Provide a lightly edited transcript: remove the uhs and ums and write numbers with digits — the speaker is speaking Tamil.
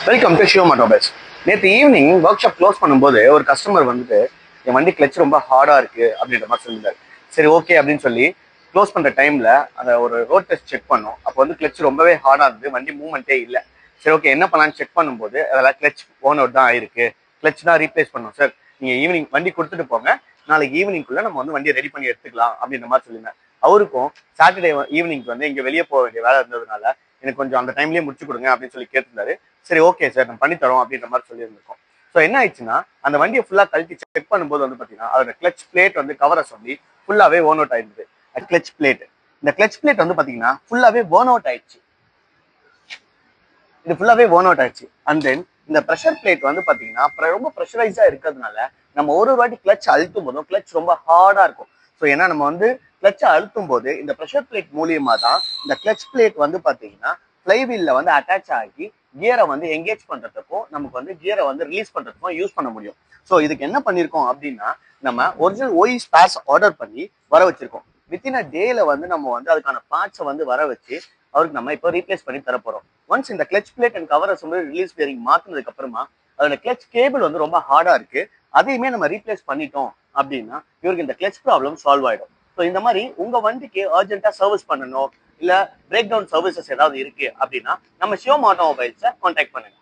Welcome to Shivam automobiles. நேற்று ஈவினிங் ஒர்க் ஷாப் க்ளோஸ் பண்ணும்போது ஒரு கஸ்டமர் வந்துட்டு என் வண்டி கிளச் ரொம்ப ஹார்டா இருக்கு அப்படின்ற மாதிரி சொல்லியிருந்தாரு. சரி ஓகே அப்படின்னு சொல்லி க்ளோஸ் பண்ற டைம்ல அந்த ஒரு ரோட் டெஸ்ட் செக் பண்ணோம். அப்போ வந்து கிளச் ரொம்பவே ஹார்டா இருந்தது, வண்டி மூவ்மெண்ட்டே இல்லை. சரி ஓகே என்ன பண்ணலான்னு செக் பண்ணும்போது அதெல்லாம் கிளச் ஓன் அவுட் தான் ஆயிருக்கு, கிளச் தான் ரீப்ளேஸ் பண்ணோம் சார், நீங்க ஈவினிங் வண்டி கொடுத்துட்டு போங்க, நாளைக்கு ஈவினிங்குள்ள நம்ம வந்து வண்டியை ரெடி பண்ணி எடுத்துக்கலாம் அப்படின்ற மாதிரி சொல்லியிருந்தேன். அவருக்கும் சாட்டர்டே ஈவினிங் வந்து இங்க வெளியே போக வேண்டிய வேலை இருந்ததுனால எனக்கு கொஞ்சம் அந்த டைம்லயே முடிச்சு கொடுங்க அப்படின்னு சொல்லி கேட்டிருந்தாரு. சரி ஓகே சார் நம்ம பண்ணி தரோம் அப்படின்ற மாதிரி சொல்லியிருந்திருக்கோம். ஸோ என்ன ஆயிடுச்சுன்னா அந்த வண்டியை ஃபுல்லா கழட்டி செக் பண்ணும்போது வந்து பாத்தீங்கன்னா அதோட கிளச் பிளேட் வந்து கவரை சொல்லி ஃபுல்லாவே ஓன் அவுட் ஆயிடுது. கிளச் பிளேட், இந்த கிளச் பிளேட் வந்து பாத்தீங்கன்னா ஃபுல்லாவே ஓன் அவுட் ஆயிடுச்சு. இது ஃபுல்லாவே ஓன் அவுட் ஆயிடுச்சு. அண்ட் தென் இந்த ப்ரெஷர் பிளேட் வந்து பாத்தீங்கன்னா ரொம்ப ப்ரெஷரைஸா இருக்கிறதுனால நம்ம ஒரு வாட்டி கிளச் அழுத்தும் போதும் கிளச் ரொம்ப ஹார்டா இருக்கும். ஸோ ஏன்னா நம்ம வந்து கிளச்சை அழுத்தும் போது இந்த ப்ரெஷர் பிளேட் மூலியமா தான் இந்த கிளச் பிளேட் வந்து பாத்தீங்கன்னா ஃப்ளைவீல்ல வந்து அட்டாச் ஆகி கியரை வந்து எங்கேஜ் பண்றதுக்கும் நமக்கு வந்து கியரை வந்து ரிலீஸ் பண்றதுக்கும் யூஸ் பண்ண முடியும். ஸோ இதுக்கு என்ன பண்ணிருக்கோம் அப்படின்னா நம்ம ஒரிஜினல் ஓஇ ஸ்பேர்ஸ் ஆர்டர் பண்ணி வர வச்சிருக்கோம். வித்தின் அ டேல வந்து நம்ம வந்து அதுக்கான பார்ட்ஸை வந்து வர வச்சு அவருக்கு நம்ம இப்போ ரீப்ளேஸ் பண்ணி தர போறோம். ஒன்ஸ் இந்த கிளச் பிளேட் அண்ட் கவரஸ் வந்து ரிலீஸ் பியரிங் மாத்தினதுக்கு அப்புறமா அதோட கிளச் கேபிள் வந்து ரொம்ப ஹார்டா இருக்கு, அதையுமே நம்ம ரீப்ளேஸ் பண்ணிட்டோம் அப்படின்னா இவருக்கு இந்த கிளச் ப்ராப்ளம் சால்வ் ஆயிடும். ஸோ இந்த மாதிரி உங்க வண்டிக்கு அர்ஜென்ட்டா சர்வீஸ் பண்ணணும் இல்ல பிரேக் டவுன் சர்வீசஸ் ஏதாவது இருக்கு அப்படின்னா நம்ம ஷிவம் ஆட்டோமொபைல்ஸை கான்டாக்ட் பண்ணுங்க.